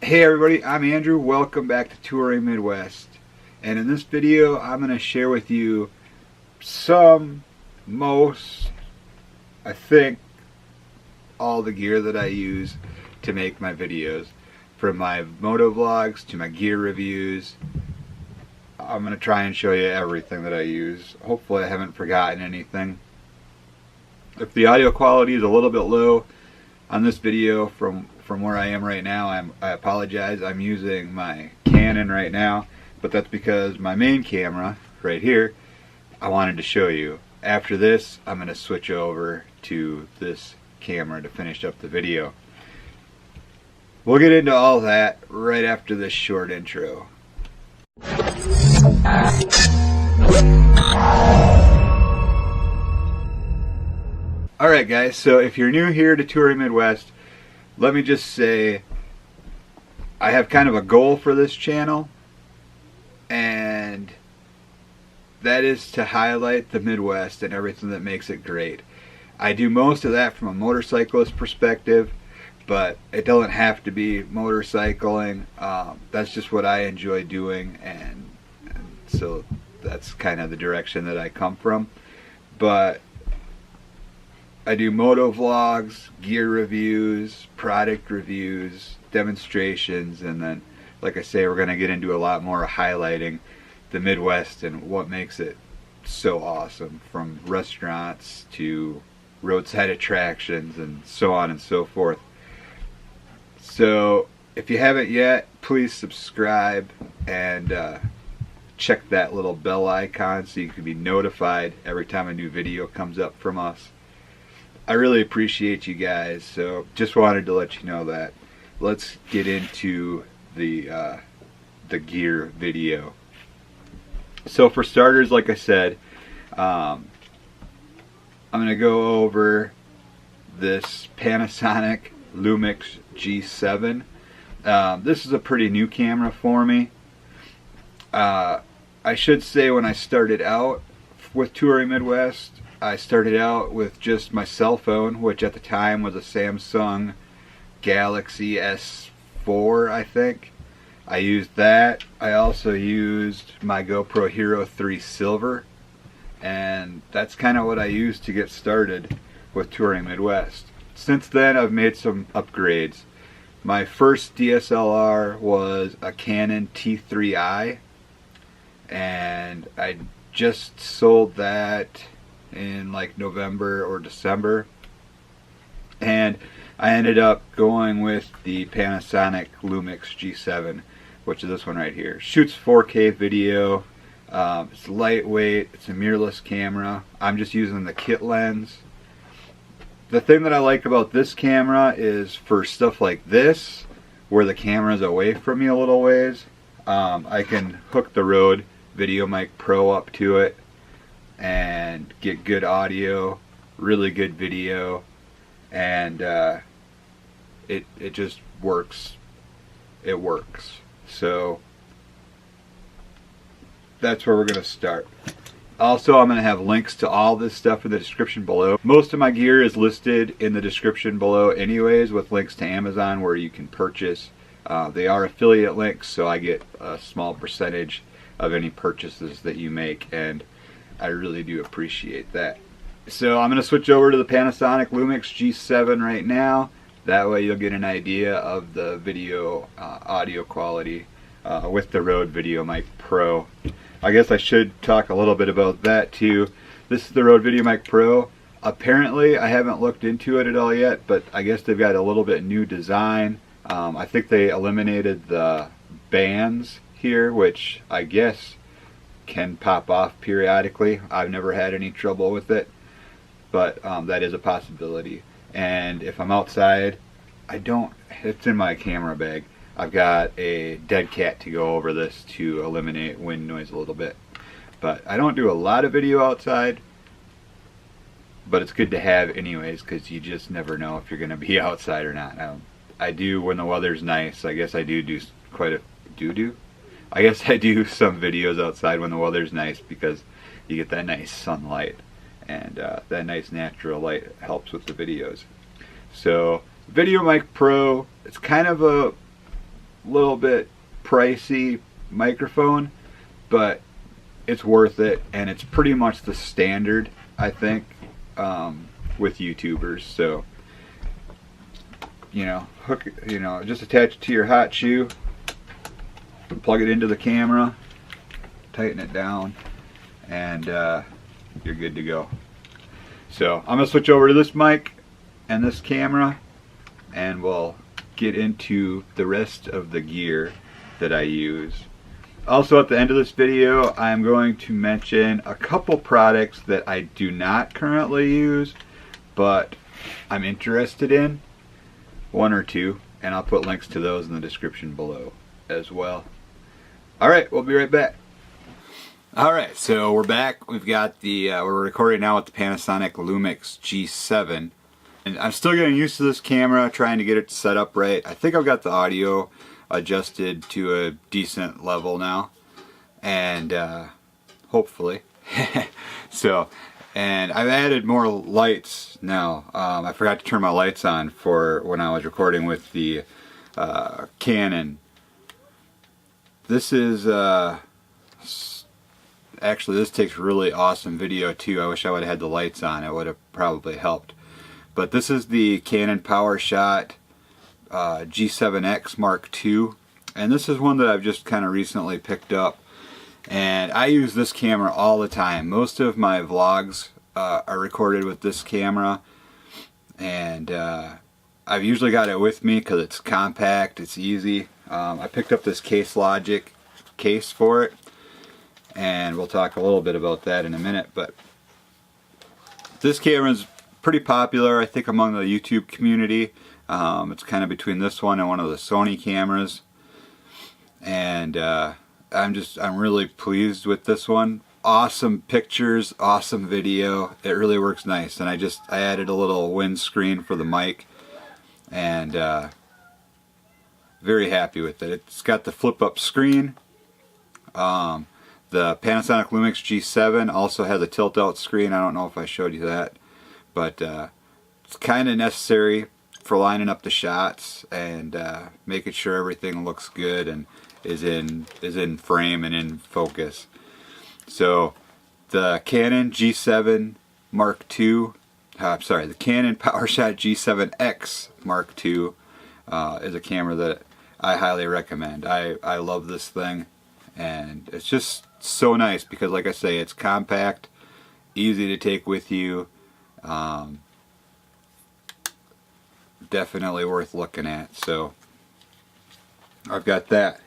Hey everybody, I'm Andrew. Welcome back to Touring Midwest. And in this video, I'm going to share with you I think, all the gear that I use to make my videos. From my moto vlogs to my gear reviews. I'm going to try and show you everything that I use. Hopefully I haven't forgotten anything. If the audio quality is a little bit low on this video from where I am right now, I apologize. I'm using my Canon right now, but that's because my main camera right here, I wanted to show you. After this, I'm going to switch over to this camera to finish up the video. We'll get into all that right after this short intro. Alright guys, so if you're new here to Touring Midwest, let me just say I have kind of a goal for this channel, and that is to highlight the Midwest and everything that makes it great. I do most of that from a motorcyclist perspective, but it doesn't have to be motorcycling. That's just what I enjoy doing, and so that's kind of the direction that I come from. But I do moto vlogs, gear reviews, product reviews, demonstrations, and then, like I say, we're going to get into a lot more highlighting the Midwest and what makes it so awesome, from restaurants to roadside attractions and so on and so forth. So if you haven't yet, please subscribe and check that little bell icon so you can be notified every time a new video comes up from us. I really appreciate you guys, so just wanted to let you know that. Let's get into the gear video. So for starters, like I said, I'm going to go over this Panasonic Lumix G7. This is a pretty new camera for me. I should say, when I started out with Touring Midwest, I started out with just my cell phone, which at the time was a Samsung Galaxy S4, I think. I used that. I also used my GoPro Hero 3 Silver, and that's kind of what I used to get started with Touring Midwest. Since then, I've made some upgrades. My first DSLR was a Canon T3i, and I just sold that in like November or December, and I ended up going with the Panasonic Lumix G7, which is this one right here. Shoots 4K video. It's lightweight. It's a mirrorless camera. I'm just using the kit lens. The thing that I like about this camera is, for stuff like this, where the camera's away from me a little ways, I can hook the Rode VideoMic Pro up to it and get good audio, really good video, and it just works. It works. So that's where we're going to start. Also, I'm going to have links to all this stuff in the description below. Most of my gear is listed in the description below anyways, with links to Amazon where you can purchase. They are affiliate links, so I get a small percentage of any purchases that you make, and I really do appreciate that. So I'm going to switch over to the Panasonic Lumix G7 right now. That way you'll get an idea of the video audio quality with the Rode VideoMic Pro. I guess I should talk a little bit about that too. This is the Rode VideoMic Pro. Apparently, I haven't looked into it at all yet, but I guess they've got a little bit new design. I think they eliminated the bands here, which I guess can pop off periodically. I've never had any trouble with it, but that is a possibility. And if I'm outside, it's in my camera bag. I've got a dead cat to go over this to eliminate wind noise a little bit. But I don't do a lot of video outside, but it's good to have anyways, because you just never know if you're going to be outside or not. I do when the weather's nice. I guess I do quite a I guess I do some videos outside when the weather's nice, because you get that nice sunlight, and that nice natural light helps with the videos. So VideoMic Pro, it's kind of a little bit pricey microphone, but it's worth it, and it's pretty much the standard, I think, with YouTubers. So, you know, just attach it to your hot shoe, plug it into the camera, tighten it down, and you're good to go. So I'm gonna switch over to this mic and this camera, and we'll get into the rest of the gear that I use. Also, at the end of this video, I'm going to mention a couple products that I do not currently use, but I'm interested in, one or two, and I'll put links to those in the description below as well. Alright, we'll be right back. Alright, so we're back. We've got the, we're recording now with the Panasonic Lumix G7. And I'm still getting used to this camera, trying to get it set up right. I think I've got the audio adjusted to a decent level now. And hopefully. So, and I've added more lights now. I forgot to turn my lights on for when I was recording with the Canon. This is actually, this takes really awesome video too. I wish I would have had the lights on. It would have probably helped. But this is the Canon PowerShot G7X Mark II, and this is one that I've just kind of recently picked up, and I use this camera all the time. Most of my vlogs are recorded with this camera, and I've usually got it with me because it's compact, it's easy. I picked up this Case Logic case for it, and we'll talk a little bit about that in a minute. But this camera is pretty popular, I think, among the YouTube community. It's kind of between this one and one of the Sony cameras, and I'm really pleased with this one. Awesome pictures, awesome video. It really works nice, and I added a little windscreen for the mic, and very happy with it. It's got the flip-up screen. The Panasonic Lumix G7 also has a tilt-out screen. I don't know if I showed you that, but it's kind of necessary for lining up the shots and making sure everything looks good and is in frame and in focus. So the Canon G7 Mark II, the Canon PowerShot G7X Mark II is a camera that I highly recommend. I love this thing, and it's just so nice because, like I say, it's compact, easy to take with you. Definitely worth looking at. So I've got that.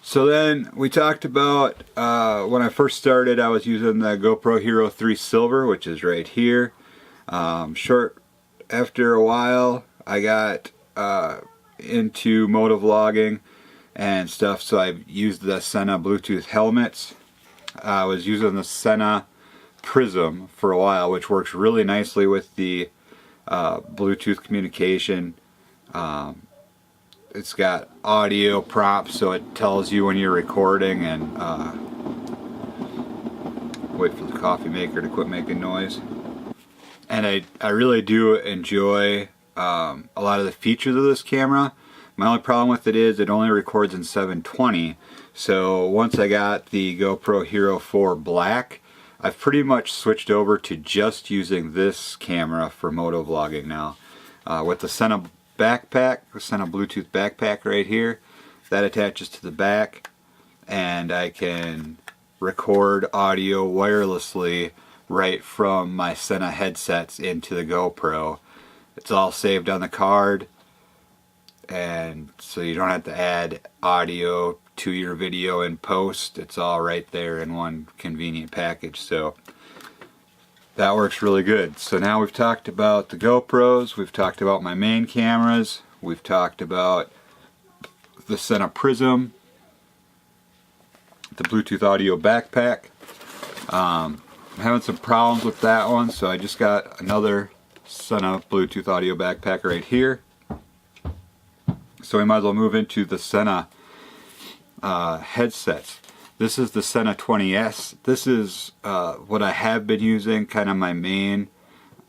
So then we talked about when I first started, I was using the GoPro Hero 3 Silver, which is right here. Short after a while, I got into motovlogging and stuff, so I used the Sena Bluetooth helmets. I was using the Sena Prism for a while, which works really nicely with the Bluetooth communication. It's got audio prompts, so it tells you when you're recording, and wait for the coffee maker to quit making noise. And I really do enjoy a lot of the features of this camera. My only problem with it is it only records in 720. So once I got the GoPro Hero 4 Black, I've pretty much switched over to just using this camera for motovlogging now. With the Sena backpack, the Sena Bluetooth backpack right here, that attaches to the back, and I can record audio wirelessly right from my Sena headsets into the GoPro. It's all saved on the card, and so you don't have to add audio to your video in post. It's all right there in one convenient package, so that works really good. So now we've talked about the GoPros, we've talked about my main cameras, we've talked about the Sena Prism, the Bluetooth audio backpack. I'm having some problems with that one, so I just got another Sena Bluetooth audio backpack right here. So we might as well move into the Sena headsets. This is the Sena 20S. This is what I have been using, kind of my main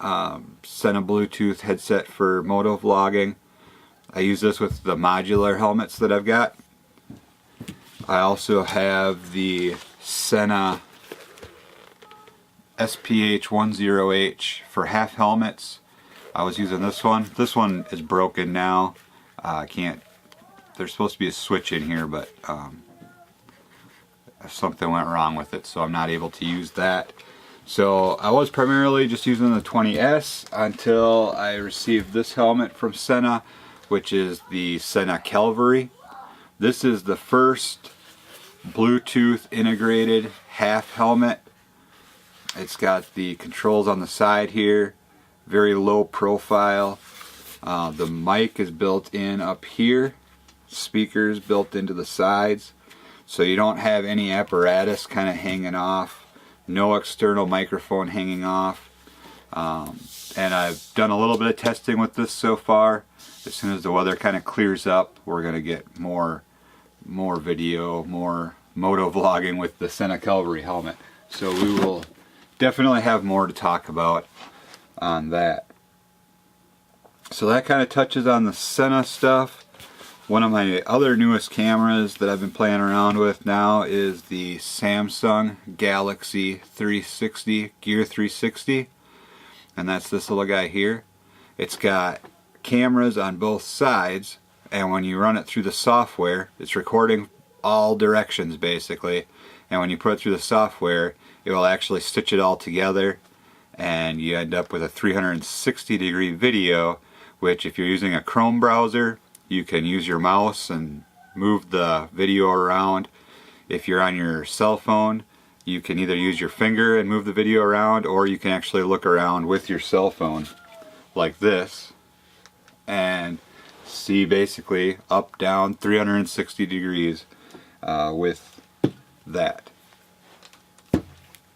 Sena Bluetooth headset for motovlogging. I use this with the modular helmets that I've got. I also have the Sena SPH10H for half helmets. I was using this one. This one is broken now. I can't, there's supposed to be a switch in here, but something went wrong with it, so I'm not able to use that. So I was primarily just using the 20S until I received this helmet from Sena, which is the Sena Calvary. This is the first Bluetooth integrated half helmet. It's got the controls on the side here, very low profile. The mic is built in up here, speakers built into the sides, so you don't have any apparatus kind of hanging off. No external microphone hanging off. And I've done a little bit of testing with this so far. As soon as the weather kind of clears up, we're going to get more video, more moto vlogging with the Sena Calvary helmet. So we will definitely have more to talk about on that. So that kind of touches on the Sena stuff. One of my other newest cameras that I've been playing around with now is the Samsung Galaxy 360, Gear 360. And that's this little guy here. It's got cameras on both sides, and when you run it through the software, it's recording all directions basically. And when you put it through the software, it will actually stitch it all together, and you end up with a 360-degree video, which if you're using a Chrome browser, you can use your mouse and move the video around. If you're on your cell phone, you can either use your finger and move the video around, or you can actually look around with your cell phone like this and see basically up, down, 360 degrees with that.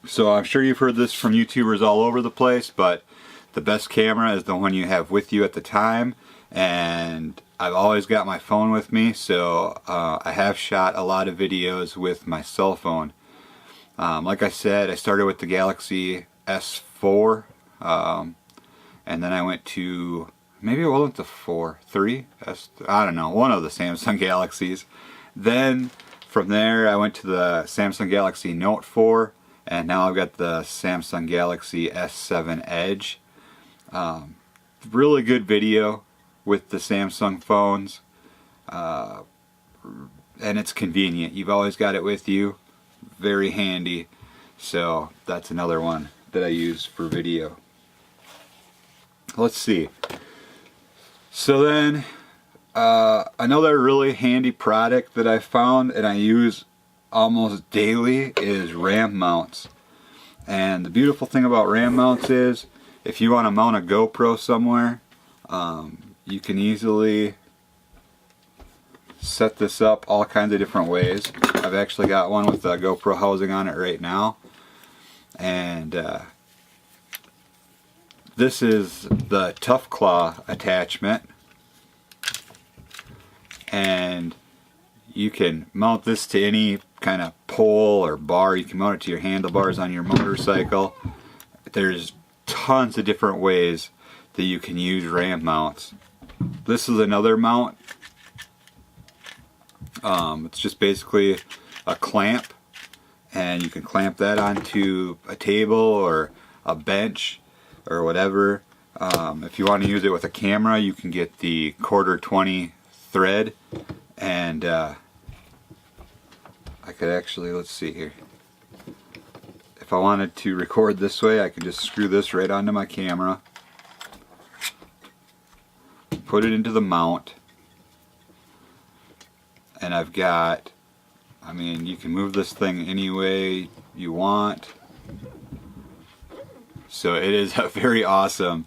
So I'm sure you've heard this from YouTubers all over the place, but the best camera is the one you have with you at the time. And I've always got my phone with me, so I have shot a lot of videos with my cell phone. Like I said, I started with the Galaxy S4, and then I went to, maybe it wasn't the 3, I don't know, one of the Samsung Galaxies. Then from there I went to the Samsung Galaxy Note 4, and now I've got the Samsung Galaxy S7 Edge. Really good video with the Samsung phones, and it's convenient. You've always got it with you, very handy. So that's another one that I use for video. Let's see. So then another really handy product that I found and I use almost daily is RAM mounts. And the beautiful thing about RAM mounts is if you want to mount a GoPro somewhere, you can easily set this up all kinds of different ways. I've actually got one with the GoPro housing on it right now, and this is the Tough Claw attachment, and you can mount this to any kind of pole or bar. You can mount it to your handlebars on your motorcycle. There's tons of different ways that you can use RAM mounts. This is another mount. It's just basically a clamp, and you can clamp that onto a table or a bench or whatever. If you want to use it with a camera, you can get the 1/4-20 thread, and I could actually, let's see here. If I wanted to record this way, I could just screw this right onto my camera, put it into the mount, and I've got, I mean, you can move this thing any way you want. So it is a very awesome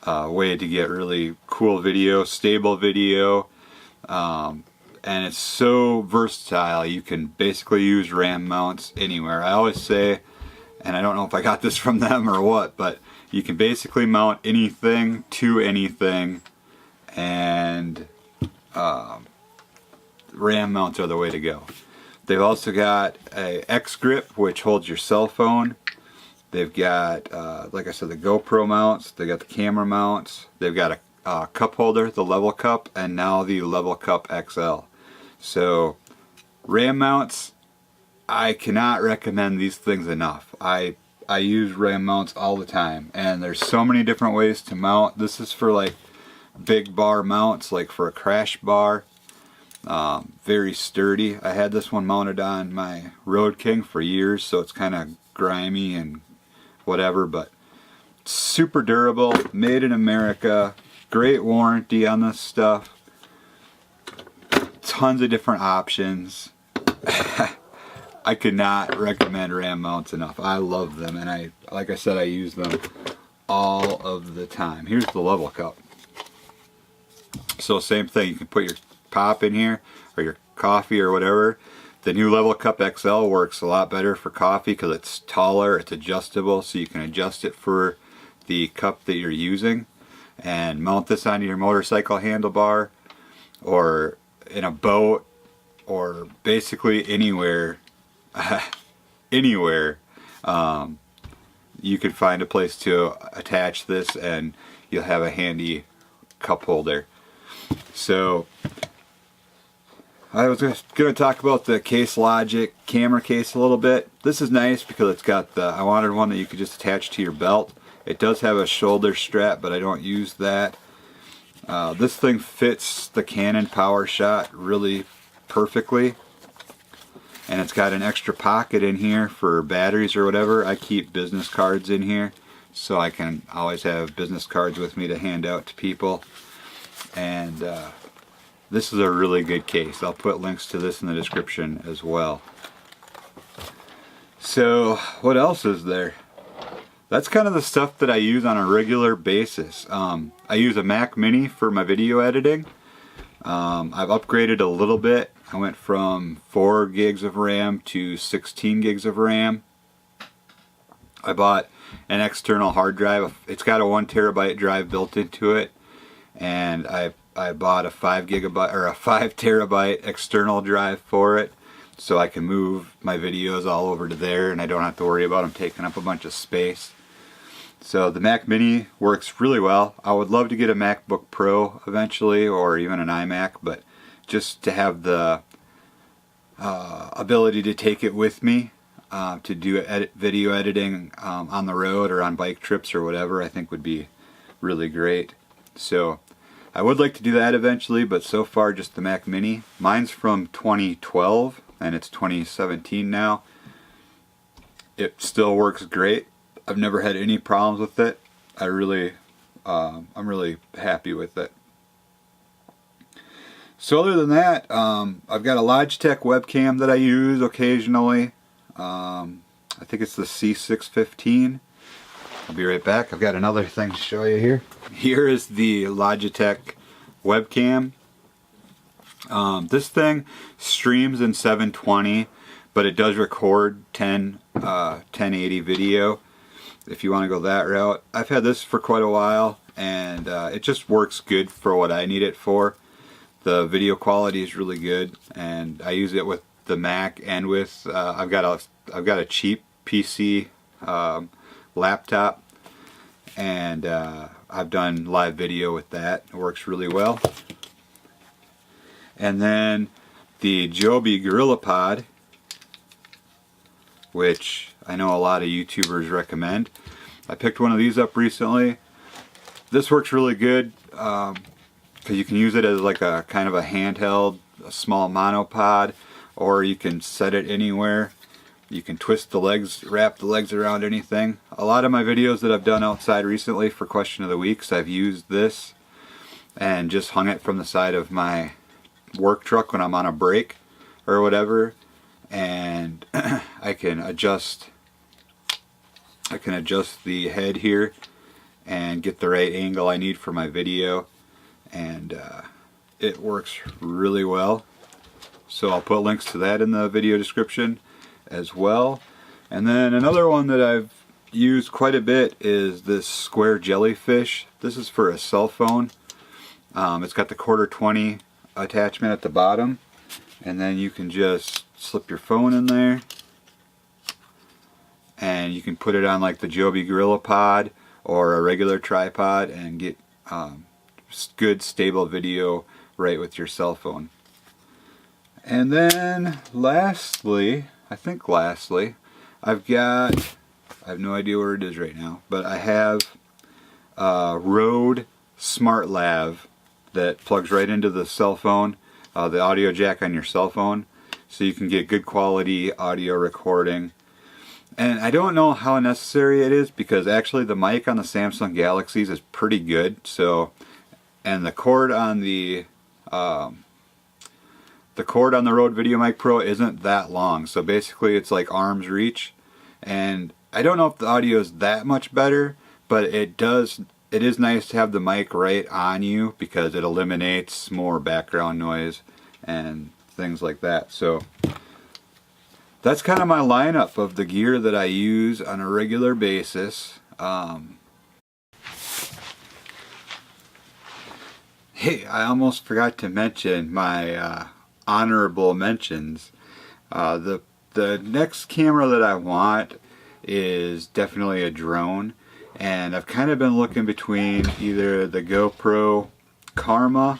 way to get really cool video, stable video, and it's so versatile. You can basically use RAM mounts anywhere. I always say, and I don't know if I got this from them or what, but you can basically mount anything to anything, and RAM mounts are the way to go. They've also got a X grip, which holds your cell phone. They've got, like I said, the GoPro mounts. They've got the camera mounts. They've got cup holder, the level cup, and now the level cup XL. So RAM mounts, I cannot recommend these things enough. I use RAM mounts all the time, and there's so many different ways to mount. This is for like big bar mounts, like for a crash bar. Very sturdy. I had this one mounted on my Road King for years, so it's kind of grimy and whatever, but super durable, made in America, great warranty on this stuff, tons of different options. I could not recommend RAM mounts enough. I love them, and like I said, I use them all of the time. Here's the level cup. So same thing, you can put your pop in here, or your coffee or whatever. The new level cup XL works a lot better for coffee because it's taller, it's adjustable, so you can adjust it for the cup that you're using, and mount this onto your motorcycle handlebar, or in a boat, or basically anywhere. Anywhere you can find a place to attach this, and you'll have a handy cup holder. So I was going to talk about the Case Logic camera case a little bit. This is nice because it's got I wanted one that you could just attach to your belt. It does have a shoulder strap, but I don't use that. This thing fits the Canon PowerShot really perfectly. And it's got an extra pocket in here for batteries or whatever. I keep business cards in here, so I can always have business cards with me to hand out to people. And this is a really good case. I'll put links to this in the description as well. So what else is there? That's kind of the stuff that I use on a regular basis. I use a Mac Mini for my video editing. I've upgraded a little bit. I went from 4 gigs of RAM to 16 gigs of RAM. I bought an external hard drive. It's got a 1 terabyte drive built into it, and I bought a 5 terabyte external drive for it, so I can move my videos all over to there, and I don't have to worry about them taking up a bunch of space. So the Mac Mini works really well. I would love to get a MacBook Pro eventually, or even an iMac, but just to have the ability to take it with me to do video editing on the road or on bike trips or whatever, I think would be really great. So I would like to do that eventually, but so far just the Mac Mini. Mine's from 2012 and it's 2017 now. It still works great. I've never had any problems with it. I'm really happy with it. So other than that, I've got a Logitech webcam that I use occasionally. I think it's the C615. I'll be right back. I've got another thing to show you here. Here is the Logitech webcam. This thing streams in 720, but it does record 1080 video if you want to go that route. I've had this for quite a while, and it just works good for what I need it for. The video quality is really good, and I use it with the Mac and with I've got a cheap PC laptop, and I've done live video with that. It works really well. And then the Joby Gorillapod, which I know a lot of YouTubers recommend. I picked one of these up recently. This works really good because you can use it as like a kind of a handheld, a small monopod, or you can set it anywhere. You can twist the legs, wrap the legs around anything. A lot of my videos that I've done outside recently for Question of the Weeks, I've used this and just hung it from the side of my work truck when I'm on a break or whatever, and I can adjust the head here and get the right angle I need for my video, and it works really well. So I'll put links to that in the video description as well. And then another one that I've used quite a bit is this square jellyfish. This is for a cell phone. It's got the 1/4-20 attachment at the bottom, and then you can just slip your phone in there, and you can put it on like the Joby Gorillapod or a regular tripod and get good stable video right with your cell phone. And then lastly, I have no idea where it is right now, but I have a Rode Smart Lav that plugs right into the cell phone, the audio jack on your cell phone, so you can get good quality audio recording. And I don't know how necessary it is, because actually the mic on the Samsung Galaxies is pretty good. So, and the cord on the Rode VideoMic Pro isn't that long. So basically it's like arm's reach. And I don't know if the audio is that much better, but it is nice to have the mic right on you, because it eliminates more background noise and things like that. So that's kind of my lineup of the gear that I use on a regular basis. Hey, I almost forgot to mention my honorable mentions. The next camera that I want is definitely a drone, and I've kind of been looking between either the GoPro Karma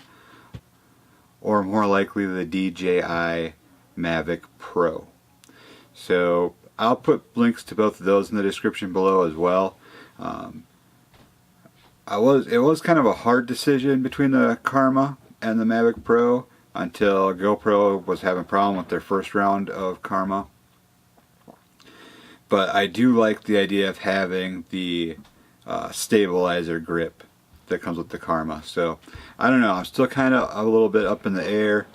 or more likely the DJI Mavic Pro. So I'll put links to both of those in the description below as well. It was kind of a hard decision between the Karma and the Mavic Pro until GoPro was having a problem with their first round of Karma. But I do like the idea of having the stabilizer grip that comes with the Karma. So I don't know, I'm still kind of a little bit up in the air.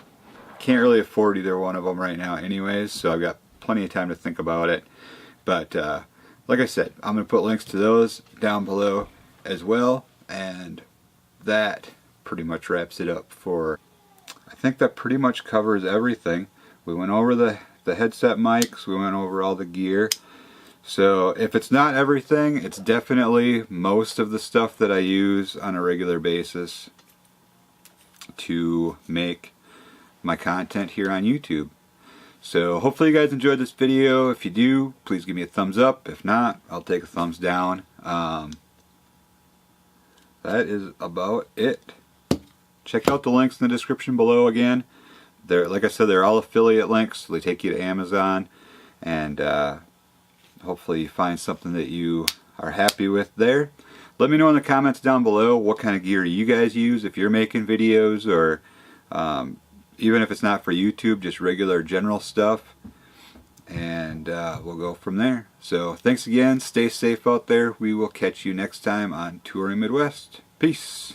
Can't really afford either one of them right now anyways, so I've got plenty of time to think about it. But like I said, I'm going to put links to those down below as well, and that pretty much wraps it up for, I think that pretty much covers everything. We went over the headset mics, we went over all the gear. So if it's not everything, it's definitely most of the stuff that I use on a regular basis to make my content here on YouTube. So hopefully you guys enjoyed this video. If you do, please give me a thumbs up. If not, I'll take a thumbs down. That is about it. Check out the links in the description below again. Like I said, they're all affiliate links, so they take you to Amazon, and hopefully you find something that you are happy with there. Let me know in the comments down below what kind of gear you guys use if you're making videos, or even if it's not for YouTube, just regular general stuff, and we'll go from there. So thanks again, stay safe out there. We will catch you next time on Touring Midwest. Peace.